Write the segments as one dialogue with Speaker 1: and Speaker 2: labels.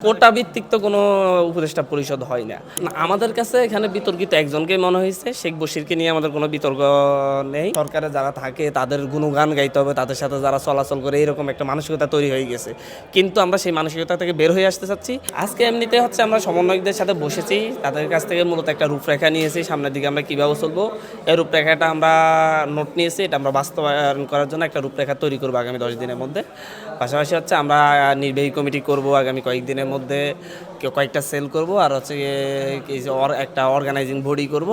Speaker 1: কোটা ভিত্তিক তো কোনো উপদেষ্টা পরিষদ হয় না। আমাদের কাছে এখানে বিতর্কিত একজনকে মনে হয়েছে, শেখ বশিরকে নিয়ে আমাদের কোনো বিতর্ক নেই। সরকারে যারা থাকে তাদের গুণগান গাইতে হবে, তাদের সাথে যারা চলাচল করে এরকম একটা মানসিকতা তৈরি হয়ে গেছে। কিন্তু আমরা সেই মানসিকতা থেকে বের হয়ে আসতে চাচ্ছি। আজকে এমনিতে হচ্ছে আমরা সমন্বয়কদের সাথে বসেছি, তাদের কাছ থেকে মূলত একটা রূপরেখা নিয়েছি, সামনের দিকে আমরা কীভাবে চলবো এই রূপরেখাটা আমরা নোট নিয়েছি। এটা আমরা বাস্তবায়ন করার জন্য একটা রূপরেখা তৈরি করবো আগামী 10 দিনের মধ্যে। পাশাপাশি হচ্ছে আমরা নির্বাহী কমিটি করব আগামী কয়েকদিনের মধ্যে, কয়েকটা সেল করব, আর হচ্ছে একটা অর্গানাইজিং বডি করব।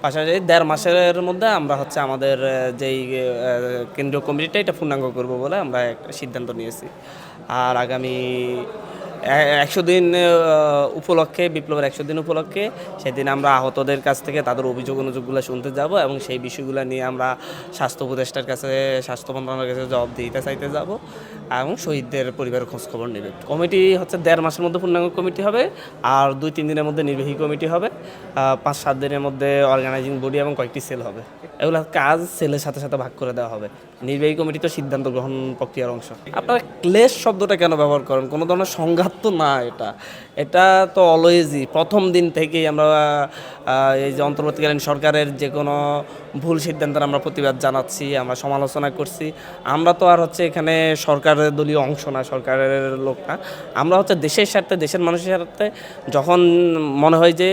Speaker 1: পাশাপাশি 1.5 মাসের মধ্যে আমরা হচ্ছে আমাদের যেই কেন্দ্রীয় কমিটিটা এটা পূর্ণাঙ্গ করব বলে আমরা একটা সিদ্ধান্ত নিয়েছি। আর আগামী 100 দিন উপলক্ষে, বিপ্লবের 100 দিন উপলক্ষে সেদিন আমরা আহতদের কাছ থেকে তাদের অভিযোগ অনুযোগগুলো শুনতে যাব এবং সেই বিষয়গুলো নিয়ে আমরা স্বাস্থ্য উপদেষ্টার কাছে, স্বাস্থ্য মন্ত্রণালয়ের কাছে জবাবদিহিতা চাইতে যাব এবং শহীদদের পরিবারের খোঁজখবর নেবে। কমিটি হচ্ছে 1.5 মাসের মধ্যে পূর্ণাঙ্গ কমিটি হবে, আর 2-3 দিনের মধ্যে নির্বাহী কমিটি হবে, 5-7 দিনের মধ্যে অর্গানাইজিং বডি এবং কয়েকটি সেল হবে। এগুলো কাজ সেলের সাথে সাথে ভাগ করে দেওয়া হবে। নির্বাহী কমিটি তো সিদ্ধান্ত গ্রহণ প্রক্রিয়ার অংশ। আপনারা ক্লেশ শব্দটা কেন ব্যবহার করেন? কোনো ধরনের সংঘাত তো না, এটা তো অলওয়েজই প্রথম দিন থেকেই আমরা এই যে অন্তর্বর্তীকালীন সরকারের যে কোনো ভুল সিদ্ধান্তের আমরা প্রতিবাদ জানাচ্ছি, আমরা সমালোচনা করছি। আমরা তো আর হচ্ছে এখানে সরকারের দলীয় অংশ না, সরকারের লোক না। আমরা হচ্ছে দেশের স্বার্থে, দেশের মানুষের স্বার্থে যখন মনে হয় যে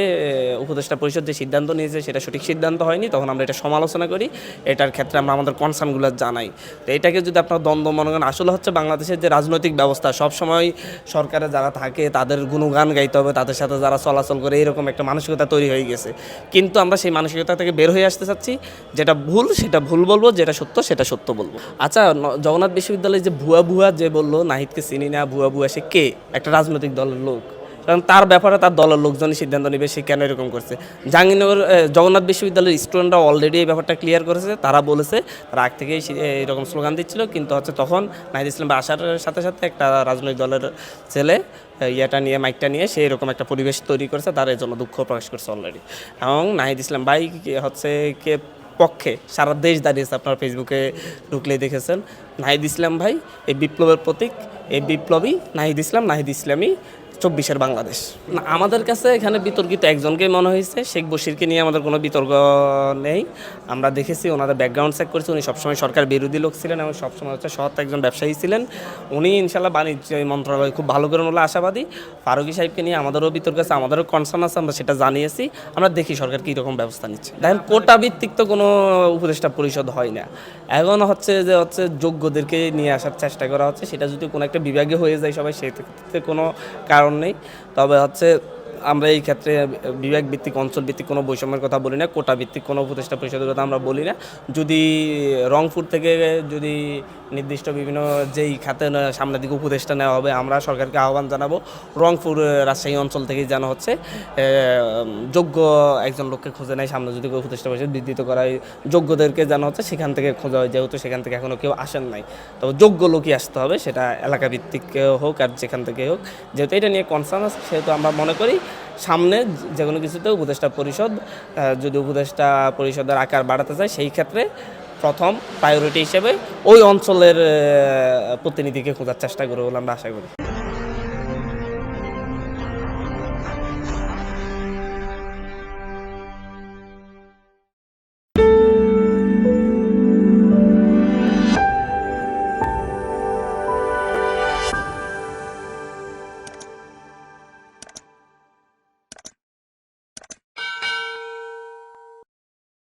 Speaker 1: উপদেষ্টা পরিষদ যে সিদ্ধান্ত নিয়েছে সেটা সঠিক সিদ্ধান্ত হয়নি, তখন আমরা এটা সমালোচনা করি। এটার ক্ষেত্রে আমরা আমাদের কনসার্নগুলো জানাই। তো এটাকে যদি আপনার দ্বন্দ্ব মনে করেন, আসলে হচ্ছে বাংলাদেশের যে রাজনৈতিক ব্যবস্থা সবসময় সরকারে যারা থাকে তাদের গুণগান গাইতে হবে, তাদের সাথে যারা চলাচল করে এরকম একটা মানসিকতা তৈরি হয়ে গেছে। কিন্তু আমরা সেই মানসিকতা থেকে বের হয়ে আসতে চাচ্ছি। যেটা ভুল সেটা ভুল বলবো, যেটা সত্য সেটা সত্য বলবো। আচ্ছা, জগন্নাথ বিশ্ববিদ্যালয়ে যে ভুয়া যে বললো নাহিদকে চিনি না, ভুয়া সে কে? একটা রাজনৈতিক দলের লোক, কারণ তার ব্যাপারে তার দলের লোকজনই সিদ্ধান্ত নেবে সে কেন এরকম করছে। জাহাঙ্গীরনগর জগন্নাথ বিশ্ববিদ্যালয়ের স্টুডেন্টরা অলরেডি এই ব্যাপারটা ক্লিয়ার করেছে। তারা বলেছে তারা আগ থেকেই এরকম স্লোগান দিচ্ছিল, কিন্তু হচ্ছে তখন নাহিদ ইসলাম আসার সাথে সাথে একটা রাজনৈতিক দলের ছেলে মাইকটা নিয়ে সে এরকম একটা পরিবেশ তৈরি করেছে, তার এই জন্য দুঃখ প্রকাশ করছে অলরেডি। এবং নাহিদ ইসলাম ভাই হচ্ছে পক্ষে সারা দেশ দাঁড়িয়েছে। আপনারা ফেসবুকে ঢুকলেই দেখেছেন নাহিদ ইসলাম ভাই এই বিপ্লবের প্রতীক, এই বিপ্লবী নাহিদ ইসলামী 24-এর বাংলাদেশ। আমাদের কাছে এখানে বিতর্কিত একজনকে মনে হয়েছে, শেখ বশিরকে নিয়ে আমাদের কোনো বিতর্ক নেই। আমরা দেখেছি, ওনাদের ব্যাকগ্রাউন্ড চেক করেছি, উনি সবসময় সরকার বিরোধী লোক ছিলেন এবং সবসময় হচ্ছে সৎ একজন ব্যবসায়ী ছিলেন। উনি ইনশাল্লাহ বাণিজ্য মন্ত্রণালয় খুব ভালো করে বলে আশাবাদী। ফারুকী সাহেবকে নিয়ে আমাদেরও বিতর্ক আছে, আমাদেরও কনসার্ন আছে, আমরা সেটা জানিয়েছি। আমরা দেখি সরকার কী রকম ব্যবস্থা নিচ্ছে। দেখেন, কোটা ভিত্তিক তো কোনো উপদেষ্টা পরিষদ হয় না। এখন হচ্ছে যোগ্যদেরকে নিয়ে আসার চেষ্টা করা হচ্ছে। সেটা যদি কোনো একটা বিভাগে হয়ে যায় সবাই, সেক্ষেত্রে কোনো কারণ নেই। তবে হচ্ছে আমরা এই ক্ষেত্রে বিভাগ ভিত্তিক, অঞ্চল ভিত্তিক কোনো বৈষম্যের কথা বলি না, কোটা ভিত্তিক কোনো উপদেষ্টা পরিষদের কথা আমরা বলি না। যদি রংপুর থেকে যদি নির্দিষ্ট বিভিন্ন যেই খাতে সামনের দিকে উপদেষ্টা নেওয়া হবে, আমরা সরকারকে আহ্বান জানাবো রংপুর রাজশাহী অঞ্চল থেকেই যেন হচ্ছে যোগ্য একজন লোককে খুঁজে নেয়। সামনে যদি উপদেষ্টা পরিষদ বিস্তৃত করা হয়, যোগ্যদেরকে যেন হচ্ছে সেখান থেকে খোঁজা হয়, যেহেতু সেখান থেকে এখনও কেউ আসেন নাই। তবে যোগ্য লোকই আসতে হবে, সেটা এলাকা ভিত্তিক হোক আর যেখান থেকে হোক। যেহেতু এটা নিয়ে কনসার্ন আছে, সেহেতু আমরা মনে করি সামনে যে কোনো কিছুতে উপদেষ্টা পরিষদ, যদি উপদেষ্টা পরিষদের আকার বাড়াতে চায়, সেই ক্ষেত্রে প্রথম প্রায়োরিটি হিসেবে ওই অঞ্চলের প্রতিনিধিকে খোঁজার চেষ্টা করবো বলে আমরা আশা করি।